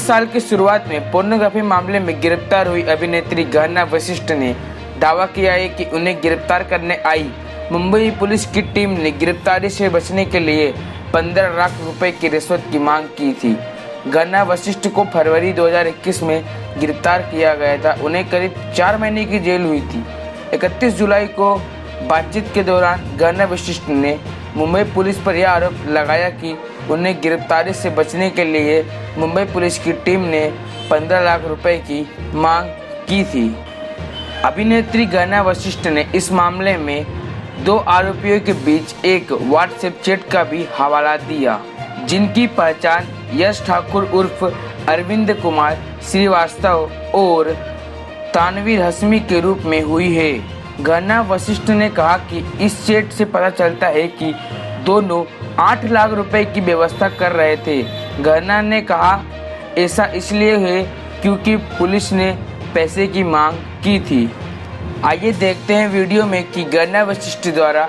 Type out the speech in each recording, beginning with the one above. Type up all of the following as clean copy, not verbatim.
इस साल की शुरुआत में पोर्नोग्राफी मामले में गिरफ्तार हुई अभिनेत्री गहना वशिष्ठ ने दावा किया है कि उन्हें गिरफ्तार करने आई मुंबई पुलिस की टीम ने गिरफ्तारी से बचने के लिए 15 लाख रुपए की रिश्वत की मांग की थी। गहना वशिष्ठ को फरवरी 2021 में गिरफ्तार किया गया था। उन्हें करीब 4 महीने की जेल हुई थी। 31 जुलाई को बातचीत के दौरान गहना वशिष्ठ ने मुंबई पुलिस पर यह आरोप लगाया कि उन्हें गिरफ्तारी से बचने के लिए मुंबई पुलिस की टीम ने 15 लाख रुपए की मांग की थी। अभिनेत्री गहना वशिष्ठ ने इस मामले में 2 आरोपियों के बीच एक व्हाट्सएप चैट का भी हवाला दिया, जिनकी पहचान यश ठाकुर उर्फ अरविंद कुमार श्रीवास्तव और तानवीर हसमी के रूप में हुई है। गहना वशिष्ठ ने कहा कि इस चैट से पता चलता है कि दोनों 8 लाख रुपए की व्यवस्था कर रहे थे। गहना ने कहा ऐसा इसलिए है क्योंकि पुलिस ने पैसे की मांग की थी। आइए देखते हैं वीडियो में कि गहना वशिष्ठ द्वारा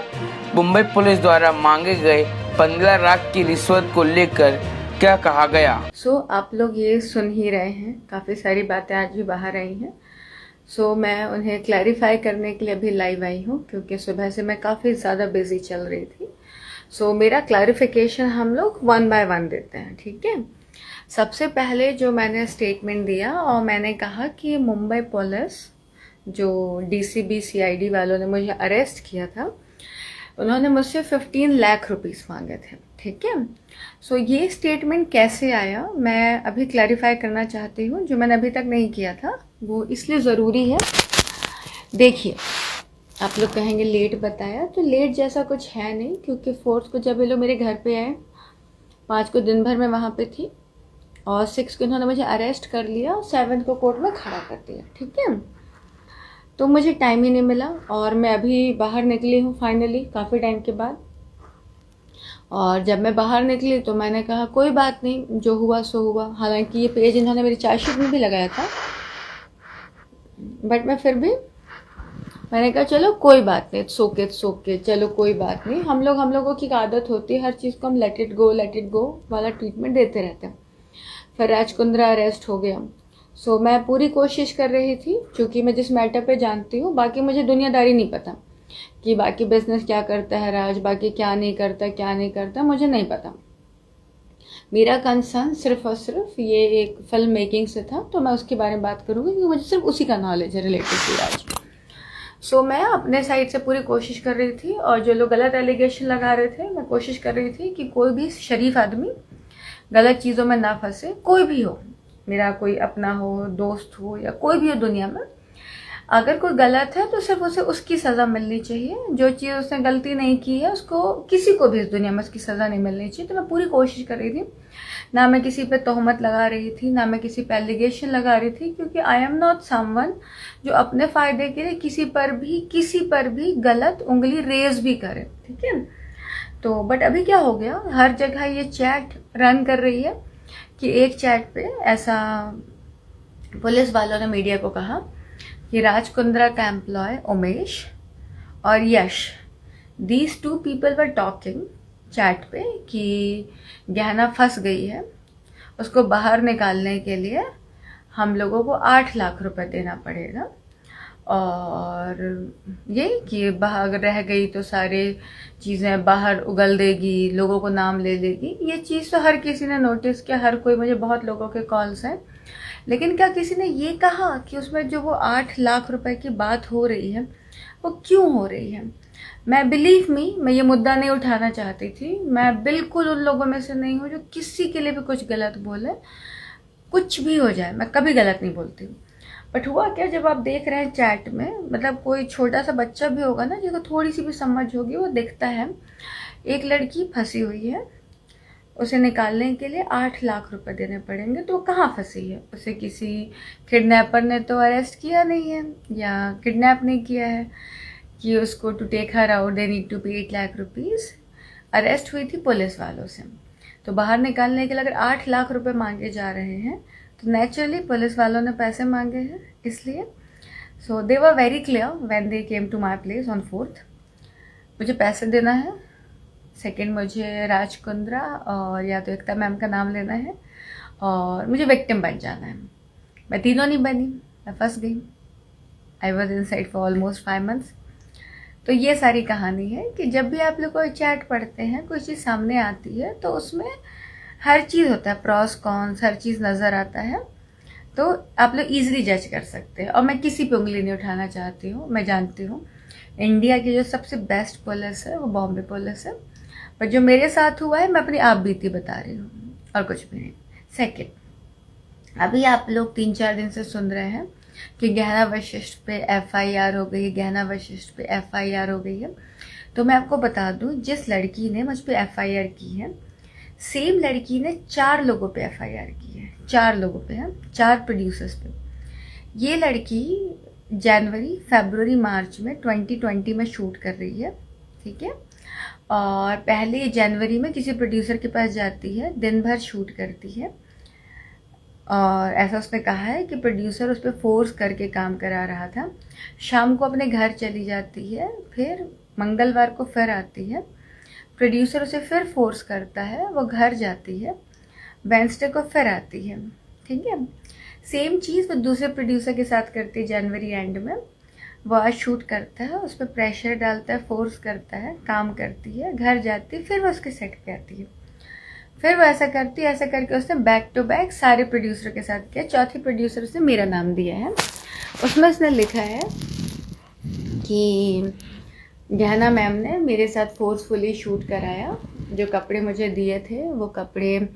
मुंबई पुलिस द्वारा मांगे गए 15 लाख की रिश्वत को लेकर क्या कहा गया। आप लोग ये सुन ही रहे हैं, काफ़ी सारी बातें आज भी बाहर आई हैं। मैं उन्हें क्लैरिफाई करने के लिए अभी लाइव आई हूँ, क्योंकि सुबह से मैं काफ़ी ज़्यादा बिजी चल रही थी। मेरा क्लैरिफिकेशन हम लोग 1 बाय 1 देते हैं, ठीक है। सबसे पहले जो मैंने स्टेटमेंट दिया और मैंने कहा कि मुंबई पुलिस जो DCB CID वालों ने मुझे अरेस्ट किया था, उन्होंने मुझसे 15 लाख रुपीस मांगे थे, ठीक है। ये स्टेटमेंट कैसे आया मैं अभी क्लैरिफाई करना चाहती हूँ, जो मैंने अभी तक नहीं किया था। वो इसलिए ज़रूरी है। देखिए, आप लोग कहेंगे लेट बताया, तो लेट जैसा कुछ है नहीं, क्योंकि 4th को जब ये लोग मेरे घर पे आए, 5 को दिन भर में वहाँ पे थी और 6 को इन्होंने मुझे अरेस्ट कर लिया और 7 को कोर्ट में खड़ा कर दिया, ठीक है। तो मुझे टाइम ही नहीं मिला और मैं अभी बाहर निकली हूँ फाइनली काफ़ी टाइम के बाद। और जब मैं बाहर निकली तो मैंने कहा कोई बात नहीं, जो हुआ सो हुआ। हालांकि ये पेज इन्होंने मेरी चार्जशीट में भी लगाया था, बट मैं फिर भी मैंने कहा चलो कोई बात नहीं, सोके चलो कोई बात नहीं। हम लोगों की आदत होती है, हर चीज़ को हम लेट इट गो वाला ट्रीटमेंट देते रहते हैं। फिर राज कुंद्रा अरेस्ट हो गया। मैं पूरी कोशिश कर रही थी, क्योंकि मैं जिस मैटर पे जानती हूँ, बाकी मुझे दुनियादारी नहीं पता कि बाकी बिजनेस क्या करता है राज, बाकी क्या नहीं करता मुझे नहीं पता। मेरा कंसर्न सिर्फ और सिर्फ ये एक फिल्म मेकिंग से था, तो मैं उसके बारे में बात करूँगी क्योंकि मुझे सिर्फ उसी का नॉलेज है रिलेटेड टू राज। मैं अपने साइड से पूरी कोशिश कर रही थी, और जो लोग गलत एलिगेशन लगा रहे थे, मैं कोशिश कर रही थी कि कोई भी शरीफ आदमी गलत चीज़ों में ना फंसे। कोई भी हो, मेरा कोई अपना हो, दोस्त हो, या कोई भी हो दुनिया में, अगर कोई गलत है तो सिर्फ उसे उसकी सज़ा मिलनी चाहिए। जो चीज़ उसने गलती नहीं की है, उसको किसी को भी इस दुनिया में उसकी सज़ा नहीं मिलनी चाहिए। तो मैं पूरी कोशिश कर रही थी, ना मैं किसी पे तोहमत लगा रही थी, ना मैं किसी पे एलिगेशन लगा रही थी, क्योंकि आई एम नॉट समवन जो अपने फ़ायदे के लिए किसी पर भी गलत उंगली रेज भी करे, ठीक है। तो बट अभी क्या हो गया, हर जगह ये चैट रन कर रही है कि एक चैट पे ऐसा पुलिस वालों ने मीडिया को कहा कि राज कुंद्रा का एम्प्लॉय उमेश और Yash, these 2 people were talking chat पे कि गहना फंस गई है, उसको बाहर निकालने के लिए हम लोगों को 8 लाख रुपए देना पड़ेगा, और यही कि बाहर रह गई तो सारे चीज़ें बाहर उगल देगी, लोगों को नाम ले लेगी। ये चीज़ तो हर किसी ने नोटिस किया, हर कोई, मुझे बहुत लोगों के कॉल्स हैं। लेकिन क्या किसी ने ये कहा कि उसमें जो वो 8 लाख रुपए की बात हो रही है वो क्यों हो रही है। मैं बिलीव मी, मैं ये मुद्दा नहीं उठाना चाहती थी। मैं बिल्कुल उन लोगों में से नहीं हूँ जो किसी के लिए भी कुछ गलत बोले। कुछ भी हो जाए, मैं कभी गलत नहीं बोलती हूँ। बट हुआ क्या, जब आप देख रहे हैं चैट में, मतलब कोई छोटा सा बच्चा भी होगा ना, जिसको थोड़ी सी भी समझ होगी, वो देखता है एक लड़की फंसी हुई है, उसे निकालने के लिए 8 लाख रुपए देने पड़ेंगे। तो कहाँ फंसी है, उसे किसी किडनैपर ने तो अरेस्ट किया नहीं है, या किडनैप नहीं किया है कि उसको to take her out they need to pay 8 lakh rupees. Arrest हुई थी पुलिस वालों से। तो बाहर निकालने के लिए अगर 8 लाख रुपए मांगे जा रहे हैं, तो नेचुरली पुलिस वालों ने पैसे मांगे हैं, इसलिए। They were very clear when they came to my place on 4th। मुझे पैसे देना है, सेकंड मुझे राज कुंद्रा और या तो एकता मैम का नाम लेना है, और मुझे विक्टिम बन जाना है। मैं तीनों नहीं बनी, मैं फंस गई। I was in side for almost 5 months। तो ये सारी कहानी है कि जब भी आप लोग कोई चैट पढ़ते हैं, कोई चीज़ सामने आती है तो उसमें हर चीज़ होता है, प्रॉस कॉन्स, हर चीज़ नज़र आता है, तो आप लोग ईजिली जज कर सकते हैं। और मैं किसी पे उंगली नहीं उठाना चाहती हूँ। मैं जानती हूँ इंडिया की जो सबसे बेस्ट पुलिस है वो बॉम्बे पुलिस है, पर जो मेरे साथ हुआ है मैं अपनी आप बीती बता रही हूँ और कुछ भी नहीं। सेकेंड, अभी आप लोग 3-4 दिन से सुन रहे हैं कि गहना वशिष्ठ पे FIR हो गई है, गहना वशिष्ठ पे FIR हो गई है। तो मैं आपको बता दूं, जिस लड़की ने मुझ पे FIR की है, सेम लड़की ने 4 लोगों पे FIR की है। 4 लोगों पे है, 4 प्रोड्यूसर्स पे। ये लड़की जनवरी, फरवरी, मार्च में 2020 में शूट कर रही है, ठीक है। और पहले जनवरी में किसी प्रोड्यूसर के पास जाती है, दिन भर शूट करती है, और ऐसा उसने कहा है कि प्रोड्यूसर उस पर फोर्स करके काम करा रहा था। शाम को अपने घर चली जाती है, फिर मंगलवार को फिर आती है, प्रोड्यूसर उसे फिर फोर्स करता है, वो घर जाती है, वेंसडे को फिर आती है, ठीक है। सेम चीज़ वो दूसरे प्रोड्यूसर के साथ करती है जनवरी एंड में। वो आज शूट करता है, उस पर प्रेशर डालता है, फोर्स करता है, काम करती है, घर जाती है, फिर वो उसके सेट पे आती है, फिर वो ऐसा करती है। ऐसा करके उसने बैक टू बैक सारे प्रोड्यूसर के साथ किया। चौथी प्रोड्यूसर उसने मेरा नाम दिया है। उसमें उसने लिखा है कि गहना मैम ने मेरे साथ फोर्सफुली शूट कराया, जो कपड़े मुझे दिए थे वो कपड़े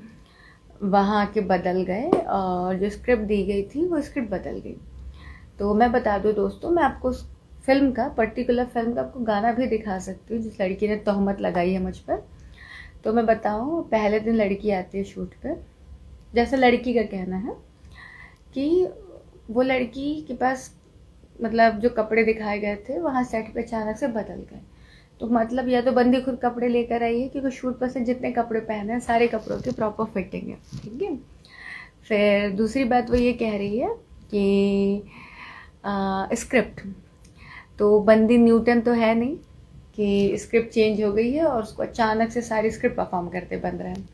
वहाँ के बदल गए, और जो स्क्रिप्ट दी गई थी वो स्क्रिप्ट बदल गई। तो मैं बता दूँ दोस्तों, मैं आपको फिल्म का, पर्टिकुलर फिल्म का आपको गाना भी दिखा सकती हूँ जिस लड़की ने तोहमत लगाई है मुझ पर। तो मैं बताऊँ, पहले दिन लड़की आती है शूट पे, जैसा लड़की का कहना है कि वो लड़की के पास मतलब जो कपड़े दिखाए गए थे वहाँ सेट पे अचानक से बदल गए। तो मतलब या तो बंदी खुद कपड़े लेकर आई है, क्योंकि शूट पर से जितने कपड़े पहने हैं सारे कपड़ों की प्रॉपर फिटिंग है, ठीक है। फिर दूसरी बात वो ये कह रही है कि स्क्रिप्ट, तो बंदी न्यूटन तो है नहीं कि स्क्रिप्ट चेंज हो गई है और उसको अचानक से सारी स्क्रिप्ट परफॉर्म करते बन रहे हैं।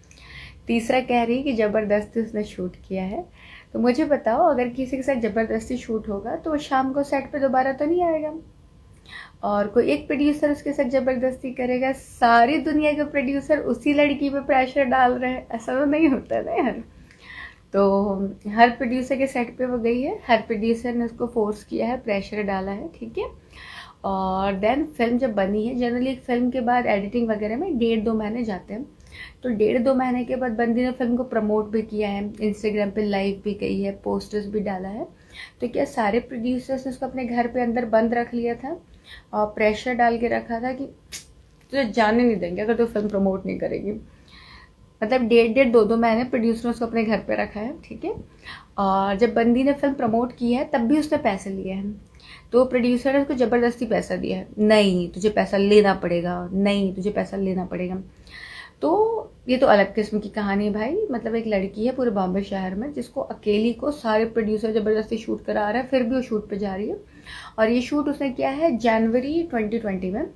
तीसरा कह रही है कि ज़बरदस्ती उसने शूट किया है। तो मुझे बताओ, अगर किसी के साथ ज़बरदस्ती शूट होगा तो वो शाम को सेट पे दोबारा तो नहीं आएगा, और कोई एक प्रोड्यूसर उसके साथ ज़बरदस्ती करेगा, सारी दुनिया के प्रोड्यूसर उसी लड़की पे प्रेशर डाल रहे हैं, ऐसा तो नहीं होता ना यार। तो हर प्रोड्यूसर के सेट पे वो गई है, हर प्रोड्यूसर ने उसको फोर्स किया है, प्रेशर डाला है, ठीक है। और देन फिल्म जब बनी है, जनरली एक फिल्म के बाद एडिटिंग वगैरह में 1.5-2 महीने जाते हैं। तो 1.5-2 महीने के बाद बंदी ने फिल्म को प्रमोट भी किया है, इंस्टाग्राम पे लाइव भी गई है, पोस्टर्स भी डाला है। तो क्या सारे प्रोड्यूसर्स ने उसको अपने घर पे अंदर बंद रख लिया था और प्रेशर डाल के रखा था कि तुझे जाने नहीं देंगे अगर तो फिल्म प्रमोट नहीं करेगी। मतलब 1.5-2 महीने प्रोड्यूसर ने उसको अपने घर पे रखा है, ठीक है। और जब बंदी ने फिल्म प्रमोट की है तब भी उसने पैसे लिए हैं, तो प्रोड्यूसर ने उसको ज़बरदस्ती पैसा दिया है, नहीं तुझे पैसा लेना पड़ेगा, नहीं तुझे पैसा लेना पड़ेगा। तो ये तो अलग किस्म की कहानी है भाई। मतलब एक लड़की है पूरे बॉम्बे शहर में जिसको अकेली को सारे प्रोड्यूसर ज़बरदस्ती शूट करा रहा है, फिर भी वो शूट पे जा रही है। और ये शूट उसने किया है जनवरी 2020 में,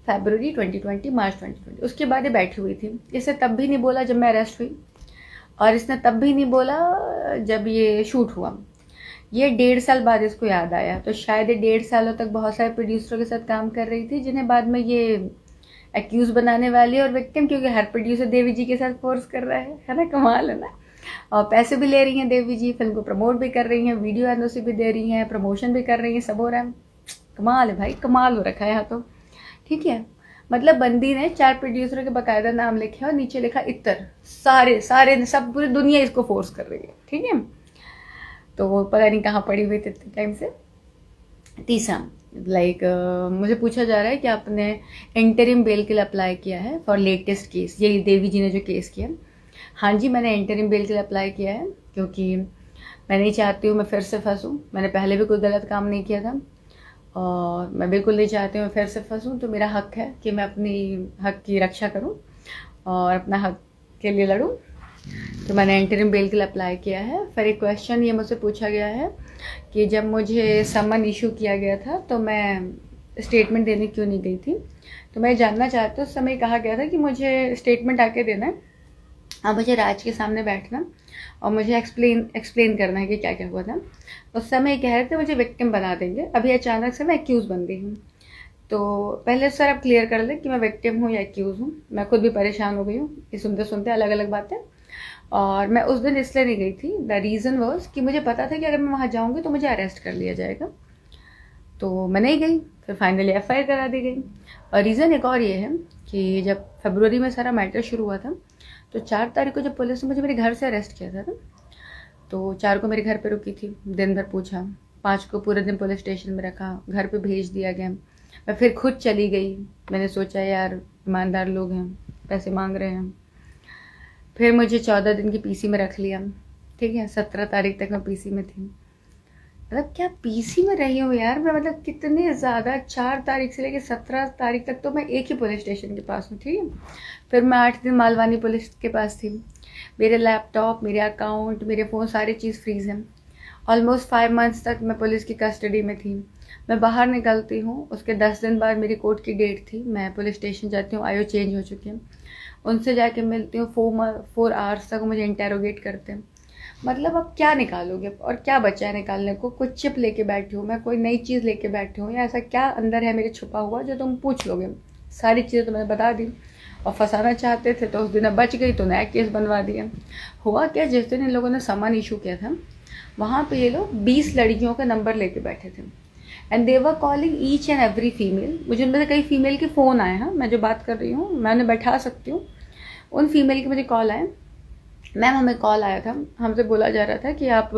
फरवरी 2020, मार्च 2020। उसके बाद ये बैठी हुई थी। इसने तब भी नहीं बोला जब मैं अरेस्ट हुई, और इसने तब भी नहीं बोला जब ये शूट हुआ। ये 1.5 साल बाद इसको याद आया। तो शायद ये 1.5 सालों तक बहुत सारे प्रोड्यूसरों के साथ काम कर रही थी, जिन्हें बाद में ये एक्यूज बनाने वाली है और विक्टिम, क्योंकि हर प्रोड्यूसर देवी जी के साथ फोर्स कर रहा है ना, कमाल है ना। और पैसे भी ले रही हैं देवी जी, फिल्म को प्रमोट भी कर रही हैं, वीडियो एनओसी भी दे रही हैं, प्रमोशन भी कर रही हैं, सब हो रहा है। कमाल है भाई, कमाल हो रखा है यहाँ तो, ठीक है। मतलब बंदी ने 4 प्रोड्यूसरों के बाकायदा नाम लिखे और नीचे लिखा इतर, सारे सारे सब पूरी दुनिया इसको फोर्स कर रही है, ठीक है। तो वो पता नहीं कहाँ पड़ी हुई थी इतने टाइम से। तीसरा, मुझे पूछा जा रहा है कि आपने इंटरिम बेल के लिए अप्लाई किया है फॉर लेटेस्ट केस, ये देवी जी ने जो केस किया। हाँ जी, मैंने इंटरिम बेल के लिए अप्लाई किया है, क्योंकि मैं नहीं चाहती हूँ मैं फिर से फंसूँ। मैंने पहले भी कोई गलत काम नहीं किया था और मैं बिल्कुल नहीं चाहती हूँ मैं फिर से फंसूँ। तो मेरा हक है कि मैं अपनी हक की रक्षा करूँ और अपना हक के लिए लड़ूँ। तो मैंने इंटरिम बेल के लिए अप्लाई किया है। फिर एक क्वेश्चन ये मुझसे पूछा गया है कि जब मुझे समन इशू किया गया था तो मैं स्टेटमेंट देने क्यों नहीं गई थी। तो मैं जानना चाहती हूँ, उस समय कहा गया था कि मुझे स्टेटमेंट आके देना है, अब मुझे राज के सामने बैठना और मुझे एक्सप्लेन करना है कि क्या क्या हुआ था। उस समय कह रहे थे मुझे विक्टिम बना देंगे, अभी अचानक से मैं एक्यूज़ बन गई हूँ। तो पहले सर आप क्लियर कर लें कि मैं विक्टिम हूँ या एक्यूज़ हूँ। मैं खुद भी परेशान हो गई हूँ ये सुनते सुनते अलग अलग बातें। और मैं उस दिन इसलिए नहीं गई थी, द रीज़न वॉज कि मुझे पता था कि अगर मैं वहाँ जाऊँगी तो मुझे अरेस्ट कर लिया जाएगा, तो मैं नहीं गई। फिर फाइनली FIR करा दी गई। और रीज़न एक और ये है कि जब फरवरी में सारा मैटर शुरू हुआ था, तो 4 तारीख को जब पुलिस ने मुझे मेरे घर से अरेस्ट किया था ना, तो 4 को मेरे घर पे रुकी थी, दिन भर पूछा, 5 को पूरे दिन पुलिस स्टेशन में रखा, घर पे भेज दिया गया। मैं फिर खुद चली गई, मैंने सोचा यार ईमानदार लोग हैं, पैसे मांग रहे हैं। फिर मुझे 14 दिन की PC में रख लिया, ठीक है। 17 तारीख तक मैं PC में थी। मतलब क्या PC में रही हूँ यार मैं, मतलब कितने ज़्यादा। 4 तारीख से लेकर 17 तारीख तक तो मैं एक ही पुलिस स्टेशन के पास हूँ, ठीक है। फिर मैं 8 दिन मालवानी पुलिस के पास थी। मेरे लैपटॉप, मेरे अकाउंट, मेरे फ़ोन, सारी चीज़ फ्रीज हैं। ऑलमोस्ट 5 मंथ्स तक मैं पुलिस की कस्टडी में थी। मैं बाहर निकलती हूँ, उसके 10 दिन बाद मेरी कोर्ट की डेट थी, मैं पुलिस स्टेशन जाती हूँ, IO चेंज हो चुके हैं। उनसे जाके मिलती हूँ, 4 आवर्स तक मुझे इंटेरोगेट करते हैं। मतलब अब क्या निकालोगे और क्या बचा है निकालने को? कोई चिप लेके बैठी हूँ मैं, कोई नई चीज़ लेके बैठी हूँ, या ऐसा क्या अंदर है मेरे छुपा हुआ जो तुम पूछ लोगे? सारी चीज़ें तो मैंने बता दी। और फंसाना चाहते थे तो उस दिन बच गई तो नया केस बनवा दिया। हुआ क्या, जिस दिन इन लोगों ने सामान इशू किया था, वहाँ पे ये लोग 20 लड़कियों का नंबर लेके बैठे थे, and they were calling each and every female. मुझे उनमें से कई फीमेल के फ़ोन आए हैं, मैं जो बात कर रही हूँ मैं उन्हें बैठा सकती हूँ। उन फीमेल के मुझे कॉल आए, मैम हमें कॉल आया था, हमसे बोला जा रहा था कि आप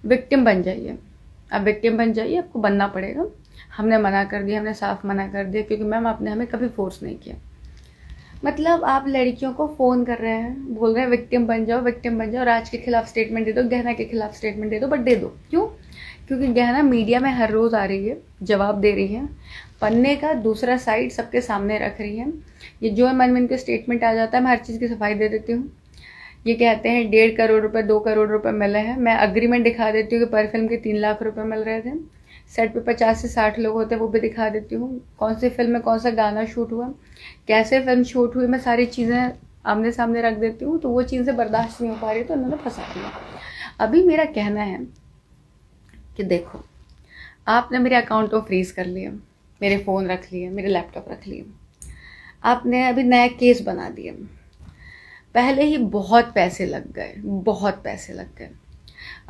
विक्टिम बन जाइए, आप विक्टिम बन जाइए, आपको बनना पड़ेगा। हमने मना कर दिया, हमने साफ मना कर दिया, क्योंकि मैम आपने हमें कभी फोर्स नहीं किया। मतलब आप लड़कियों को फ़ोन कर रहे हैं, बोल रहे हैं विक्टिम बन जाओ, विक्टिम बन जाओ, राज के खिलाफ स्टेटमेंट दे दो, गहना के खिलाफ स्टेटमेंट दे दो, बट दे दो। क्यों? क्योंकि गहना मीडिया में हर रोज़ आ रही है, जवाब दे रही है, पन्ने का दूसरा साइड सबके सामने रख रही है। ये जो मन में इनके स्टेटमेंट आ जाता है, मैं हर चीज़ की सफाई दे देती हूँ। ये कहते हैं 1.5 करोड़ रुपए, 2 करोड़ रुपए मिले हैं, मैं अग्रीमेंट दिखा देती हूँ कि पर फिल्म के 3 लाख रुपए मिल रहे थे। सेट पे 50 से 60 लोग होते हैं, वो भी दिखा देती हूँ। कौन सी फिल्म में कौन सा गाना शूट हुआ, कैसे फिल्म शूट हुई, मैं सारी चीज़ें आमने सामने रख देती हूँ। तो वो चीज़ें बर्दाश्त नहीं हो पा रही, तो उन्होंने फंसा दिया। अभी मेरा कहना है कि देखो, आपने मेरे अकाउंट को फ्रीज कर लिया, मेरे फ़ोन रख लिए, मेरे लैपटॉप रख लिए, आपने अभी नया केस बना दिया, पहले ही बहुत पैसे लग गए, बहुत पैसे लग गए।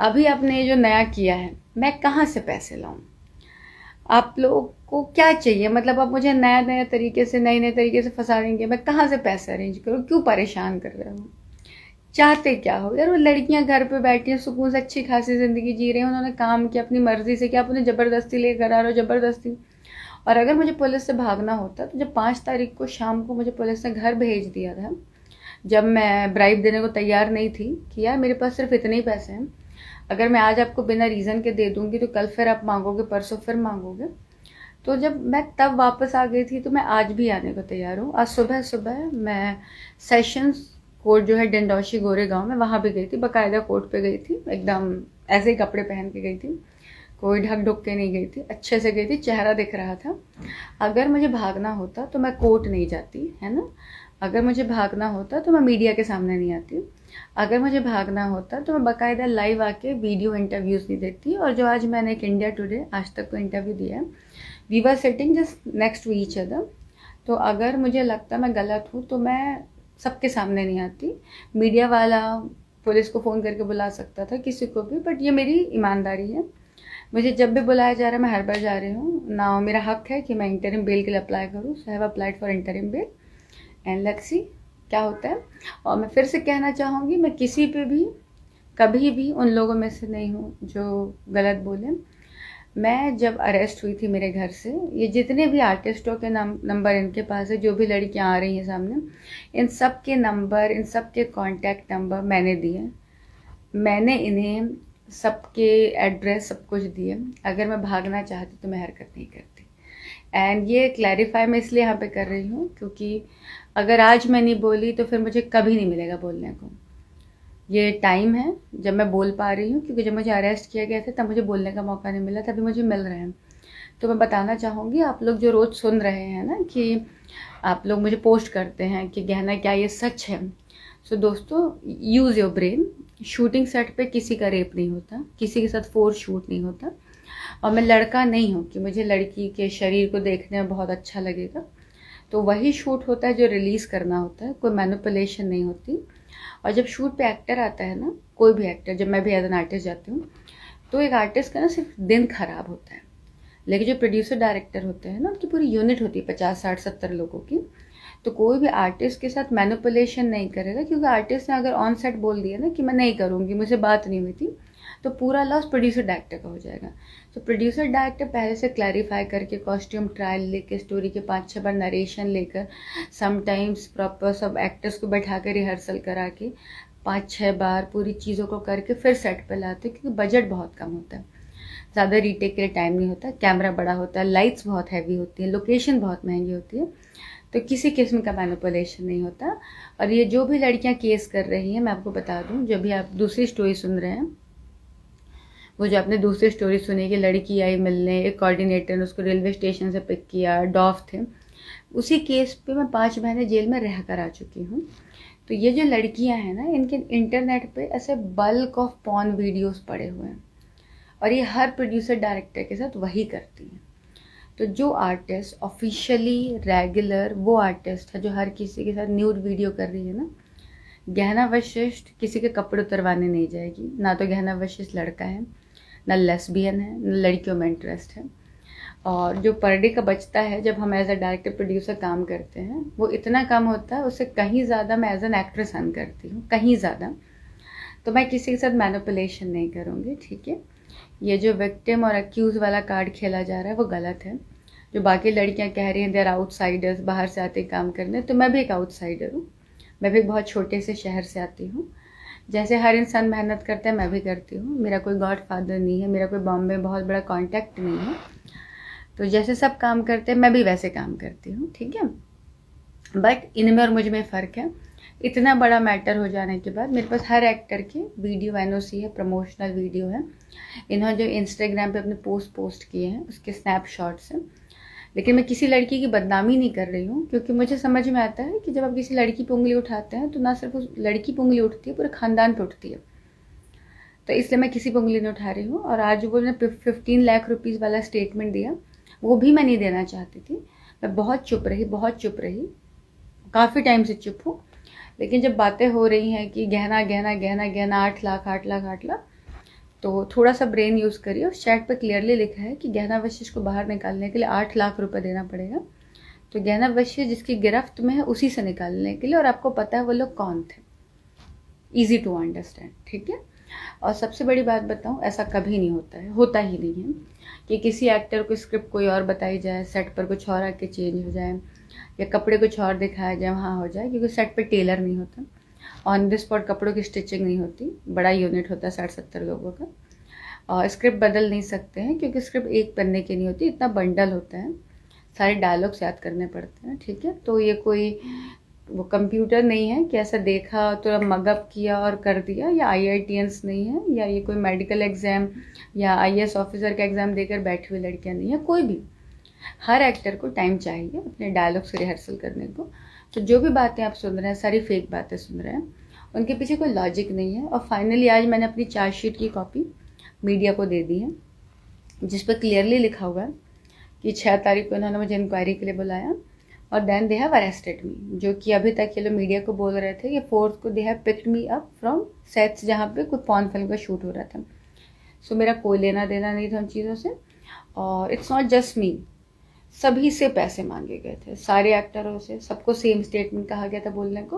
अभी आपने ये जो नया किया है, मैं कहाँ से पैसे लाऊं? आप लोग को क्या चाहिए? मतलब आप मुझे नया नया तरीके से, नए नए तरीके से फंसा देंगे, मैं कहाँ से पैसे अरेंज करूँ? क्यों परेशान कर रहे हो? चाहते क्या हो यार? वो लड़कियां घर पे बैठी हैं, सुकून से अच्छी खासी ज़िंदगी जी रही हैं, उन्होंने काम किया अपनी मर्जी से, कि आप उन्हें ज़बरदस्ती ले कर आ रहे हो, ज़बरदस्ती। और अगर मुझे पुलिस से भागना होता, तो जब 5 तारीख को शाम को मुझे पुलिस ने घर भेज दिया था, जब मैं ब्राइब देने को तैयार नहीं थी कि यार मेरे पास सिर्फ इतने ही पैसे हैं, अगर मैं आज आपको बिना रीज़न के दे दूंगी तो कल फिर आप मांगोगे, परसों फिर मांगोगे। तो जब मैं तब वापस आ गई थी, तो मैं आज भी आने को तैयार हूँ। आज सुबह सुबह मैं सेशंस कोर्ट जो है डिंडौशी गोरेगांव में, वहाँ भी गई थी, बाकायदा कोर्ट पे गई थी, एकदम ऐसे ही कपड़े पहन के गई थी, कोई ढक ढुक के नहीं गई थी, अच्छे से गई थी, चेहरा दिख रहा था। अगर मुझे भागना होता तो मैं कोर्ट नहीं जाती, है ना। अगर मुझे भागना होता तो मैं मीडिया के सामने नहीं आती। अगर मुझे भागना होता तो मैं बाकायदा लाइव आके वीडियो इंटरव्यूज़ नहीं देती। और जो आज मैंने एक इंडिया टुडे आज तक को इंटरव्यू दिया है, we were sitting just next to each other. तो अगर मुझे लगता मैं गलत हूँ तो मैं सबके सामने नहीं आती। मीडिया वाला पुलिस को फ़ोन करके बुला सकता था, किसी को भी, बट ये मेरी ईमानदारी है। मुझे जब भी बुलाया जा रहा है मैं हर बार जा रही हूँ ना। मेरा हक है कि मैं इंटरिम बेल के लिए अप्लाई करूँ, so have applied for interim bell and let's see क्या होता है। और मैं फिर से कहना चाहूँगी, मैं किसी पे भी कभी भी उन लोगों में से नहीं हूँ जो गलत बोले। मैं जब अरेस्ट हुई थी मेरे घर से, ये जितने भी आर्टिस्टों के नंबर इनके पास है, जो भी लड़कियां आ रही हैं सामने, इन सब के नंबर, इन सब के कॉन्टैक्ट नंबर मैंने दिए। मैंने इन्हें सबके एड्रेस सब कुछ दिए। अगर मैं भागना चाहती तो मैं हरकत नहीं करती। एंड ये क्लैरिफाई मैं इसलिए यहाँ पे कर रही हूँ क्योंकि अगर आज मैं नहीं बोली तो फिर मुझे कभी नहीं मिलेगा बोलने को। ये टाइम है जब मैं बोल पा रही हूँ, क्योंकि जब मुझे अरेस्ट किया गया था तब मुझे बोलने का मौका नहीं मिला, तभी मुझे मिल रहे हैं। तो मैं बताना चाहूँगी, आप लोग जो रोज़ सुन रहे हैं ना कि आप लोग मुझे पोस्ट करते हैं कि गहना क्या ये सच है, सो दोस्तों, use your brain. Shooting set पे किसी का रेप नहीं होता, किसी के साथ फोर्स शूट नहीं होता। और मैं लड़का नहीं हूँ कि मुझे लड़की के शरीर को देखने में बहुत अच्छा लगेगा। तो वही शूट होता है जो रिलीज़ करना होता है, कोई मैनिपुलेशन नहीं होती। और जब शूट पे एक्टर आता है ना, कोई भी एक्टर, जब मैं भी एज एन आर्टिस्ट जाती हूँ, तो एक आर्टिस्ट का ना सिर्फ दिन खराब होता है, लेकिन जो प्रोड्यूसर डायरेक्टर होते हैं ना, उनकी पूरी यूनिट होती है 50 60 70 लोगों की। तो कोई भी आर्टिस्ट के साथ मैनिपुलेशन नहीं करेगा, क्योंकि आर्टिस्ट ने अगर ऑन सेट बोल दिया ना कि मैं नहीं करूँगी, मुझे बात नहीं हुई थी, तो पूरा लॉस प्रोड्यूसर डायरेक्टर का हो जाएगा। तो प्रोड्यूसर डायरेक्टर पहले से क्लैरिफाई करके, कॉस्ट्यूम ट्रायल लेके, स्टोरी के 5-6 बार नरेशन लेकर, समटाइम्स प्रॉपर सब एक्टर्स को बैठा कर रिहर्सल करा के 5-6 बार पूरी चीज़ों को करके फिर सेट पे लाते, क्योंकि बजट बहुत कम होता है, ज़्यादा रीटेक के लिए टाइम नहीं होता, कैमरा बड़ा होता है, लाइट्स बहुत हैवी होती है, लोकेशन बहुत महंगी होती है। तो किसी किस्म का मैनिपुलेशन नहीं होता। और ये जो भी लड़कियां केस कर रही हैं, मैं आपको बता दूं, जो भी आप दूसरी स्टोरी सुन रहे हैं, वो जो आपने दूसरी स्टोरी सुनी कि लड़की आई मिलने, एक कोऑर्डिनेटर ने उसको रेलवे स्टेशन से पिक किया, डॉफ थे, उसी केस पे मैं 5 महीने जेल में रह कर आ चुकी हूँ। तो ये जो लड़कियां हैं ना, इनके इंटरनेट पे ऐसे बल्क ऑफ पॉर्न वीडियोस पड़े हुए हैं, और ये हर प्रोड्यूसर डायरेक्टर के साथ वही करती हैं। तो जो आर्टिस्ट ऑफिशियली रेगुलर, वो आर्टिस्ट है जो हर किसी के साथ न्यूड वीडियो कर रही है ना, गहना वशिष्ठ किसी के कपड़े उतरवाने नहीं जाएगी। ना तो गहना वशिष्ठ लड़का है, ना लेस्बियन है, ना लड़कियों में इंटरेस्ट है। और जो पर डे का बचता है जब हम एज अ डायरेक्टर प्रोड्यूसर काम करते हैं, वो इतना कम होता है, उससे कहीं ज़्यादा मैं एज एन एक्ट्रेस अर्न करती हूँ, कहीं ज़्यादा। तो मैं किसी के साथ मैनिपुलेशन नहीं करूँगी, ठीक है। ये जो विक्टिम और अक्यूज़ वाला कार्ड खेला जा रहा है वो गलत है। जो बाकी लड़कियां कह रही हैं देर आउटसाइडर्स, बाहर से आते काम करने, तो मैं भी एक आउटसाइडर हूँ। मैं भी बहुत छोटे से शहर से आती हूँ। जैसे हर इंसान मेहनत करता है, मैं भी करती हूँ। मेरा कोई गॉड फादर नहीं है, मेरा कोई बॉम्बे में बहुत बड़ा कॉन्टैक्ट नहीं है। तो जैसे सब काम करते हैं, मैं भी वैसे काम करती हूँ, ठीक है। बट इनमें और मुझ में फ़र्क है। इतना बड़ा मैटर हो जाने के बाद मेरे पास हर एक्टर के वीडियो एनओसी है, प्रमोशनल वीडियो है। इन्होंने जो इंस्टाग्राम पे अपने पोस्ट किए हैं उसके स्नैपशॉट्स हैं। लेकिन मैं किसी लड़की की बदनामी नहीं कर रही हूँ, क्योंकि मुझे समझ में आता है कि जब आप किसी लड़की पे उंगली उठाते हैं तो ना सिर्फ उस लड़की पे उंगली उठती है, पूरे ख़ानदान पे उठती है। तो इसलिए मैं किसी पे उंगली नहीं उठा रही हूँ। और आज वो ने 15 लाख रुपीज़ वाला स्टेटमेंट दिया, वो भी मैं नहीं देना चाहती थी। मैं बहुत चुप रही, काफ़ी टाइम से चुप हूँ। लेकिन जब बातें हो रही हैं कि गहना गहना गहना गहना 8 लाख 8 लाख 8 लाख, तो थोड़ा सा ब्रेन यूज़ करिए। और चैट पर क्लियरली लिखा है कि गहना वशिष्ठ को बाहर निकालने के लिए 8 लाख रुपए देना पड़ेगा। तो गहना वशिष्ठ जिसकी गिरफ्त में है, उसी से निकालने के लिए, और आपको पता है वो लोग कौन थे। ईजी टू अंडरस्टैंड, ठीक है। और सबसे बड़ी बात बताऊँ, ऐसा कभी नहीं होता है, होता ही नहीं है कि किसी एक्टर को स्क्रिप्ट कोई और बताई जाए, सेट पर कुछ और आके चेंज हो जाए, या कपड़े कुछ और दिखाया जाए, वहाँ हो जाए, क्योंकि सेट पे टेलर नहीं होता, ऑन द स्पॉट कपड़ों की स्टिचिंग नहीं होती, बड़ा यूनिट होता है 60-70 लोगों का। और स्क्रिप्ट बदल नहीं सकते हैं, क्योंकि स्क्रिप्ट एक पन्ने की नहीं होती, इतना बंडल होता है, सारे डायलॉग्स याद करने पड़ते हैं, ठीक है। तो ये कोई वो कंप्यूटर नहीं है कि ऐसा देखा तो मगअप किया और कर दिया, या IITians नहीं है, या ये कोई मेडिकल एग्ज़ाम या IAS ऑफिसर का एग्ज़ाम देकर बैठी हुई लड़कियाँ नहीं है। कोई भी, हर एक्टर को टाइम चाहिए अपने डायलॉग्स रिहर्सल करने को। तो जो भी बातें आप सुन रहे हैं, सारी फेक बातें सुन रहे हैं, उनके पीछे कोई लॉजिक नहीं है। और फाइनली आज मैंने अपनी चार्जशीट की कॉपी मीडिया को दे दी है, जिस पर क्लियरली लिखा हुआ है कि 6 तारीख को इन्होंने मुझे इंक्वायरी के लिए बुलाया, और देन दे हैव अरेस्टेड मी। जो कि अभी तक ये लोग मीडिया को बोल रहे थे कि 4th को they have picked me up from sets जहाँ पे कोई पॉर्न फिल्म का शूट हो रहा था। सो मेरा कोई लेना देना नहीं था उन चीज़ों से। और इट्स नॉट जस्ट मी, सभी से पैसे मांगे गए थे, सारे एक्टरों से, सबको सेम स्टेटमेंट कहा गया था बोलने को।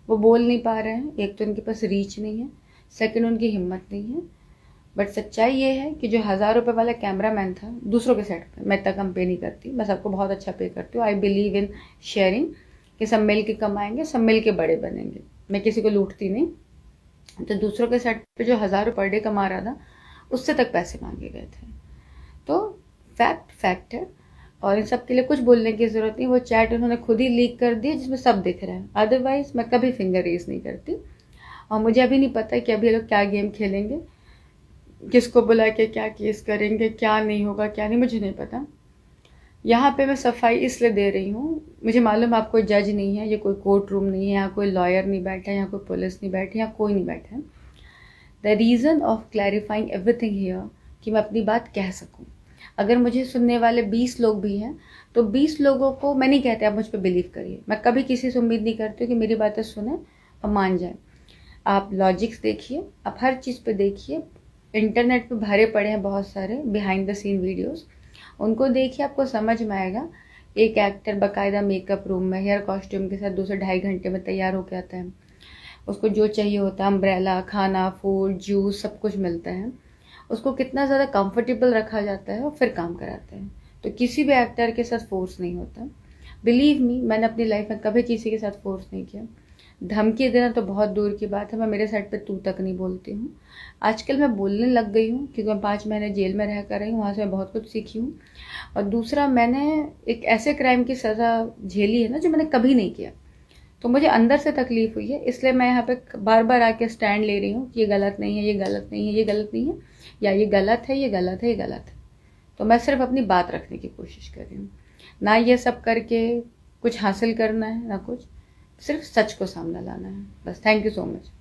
वो बोल नहीं पा रहे हैं। एक तो उनके पास रीच नहीं है, सेकंड उनकी हिम्मत नहीं है। बट सच्चाई ये है कि जो 1000 रुपये वाला कैमरामैन था दूसरों के सेट पे, मैं इतना कम पे नहीं करती, मैं सबको बहुत अच्छा पे करती हूँ। आई बिलीव इन शेयरिंग, कि सब मिल के कमाएंगे, सब मिल के बड़े बनेंगे, मैं किसी को लूटती नहीं। तो दूसरों के सेट पे जो 1000 रुपये पर डे कमा रहा था, उससे तक पैसे मांगे गए थे। तो फैक्ट है, और इन सब के लिए कुछ बोलने की ज़रूरत नहीं। वो चैट उन्होंने खुद ही लीक कर दिया जिसमें सब दिख रहा है। अदरवाइज़ मैं कभी फिंगर रेज नहीं करती। और मुझे अभी नहीं पता कि अभी लोग क्या गेम खेलेंगे, किसको बुला के क्या केस करेंगे, क्या नहीं होगा क्या नहीं, मुझे नहीं पता। यहाँ पे मैं सफाई इसलिए दे रही हूँ, मुझे मालूम आप कोई जज नहीं है, ये कोई कोर्ट रूम नहीं है, यहाँ कोई लॉयर नहीं बैठा है, यहाँ कोई पुलिस नहीं बैठी, यहाँ कोई नहीं बैठा है। The reason of clarifying everything here कि मैं अपनी बात कह सकूँ। अगर मुझे सुनने वाले 20 लोग भी हैं तो 20 लोगों को मैं नहीं कहती आप मुझ पर बिलीव करिए, मैं कभी किसी से उम्मीद नहीं करती हूँ कि मेरी बातें सुने और मान जाए। आप लॉजिक्स देखिए, आप हर चीज़ पे देखिए, इंटरनेट पे भरे पड़े हैं बहुत सारे बिहाइंड द सीन वीडियोस, उनको देखिए, आपको समझ में आएगा। एक एक्टर बाकायदा मेकअप रूम में हेयर कॉस्ट्यूम के साथ 2 से ढाई घंटे में तैयार होकर आता है, उसको जो चाहिए होता है अम्ब्रेला, खाना, फूड, जूस, सब कुछ मिलता है, उसको कितना ज़्यादा कंफर्टेबल रखा जाता है और फिर काम कराते हैं। तो किसी भी एक्टर के साथ फोर्स नहीं होता, बिलीव मी, मैंने अपनी लाइफ में कभी किसी के साथ फोर्स नहीं किया। धमकी देना तो बहुत दूर की बात है, मैं मेरे साइड पे तू तक नहीं बोलती हूँ। आजकल मैं बोलने लग गई हूँ क्योंकि मैं 5 महीने जेल में रह कर रही हूँ, वहाँ से मैं बहुत कुछ सीखी हूँ। और दूसरा, मैंने एक ऐसे क्राइम की सज़ा झेली है ना जो मैंने कभी नहीं किया, तो मुझे अंदर से तकलीफ हुई है, इसलिए मैं यहाँ पे बार बार आके स्टैंड ले रही हूँ कि ये गलत नहीं है, ये गलत नहीं है, ये गलत नहीं है, या ये गलत है, ये गलत है, ये गलत है। तो मैं सिर्फ अपनी बात रखने की कोशिश कर रही हूँ, ना ये सब करके कुछ हासिल करना है, ना कुछ, सिर्फ सच को सामने लाना है बस। Thank you so much.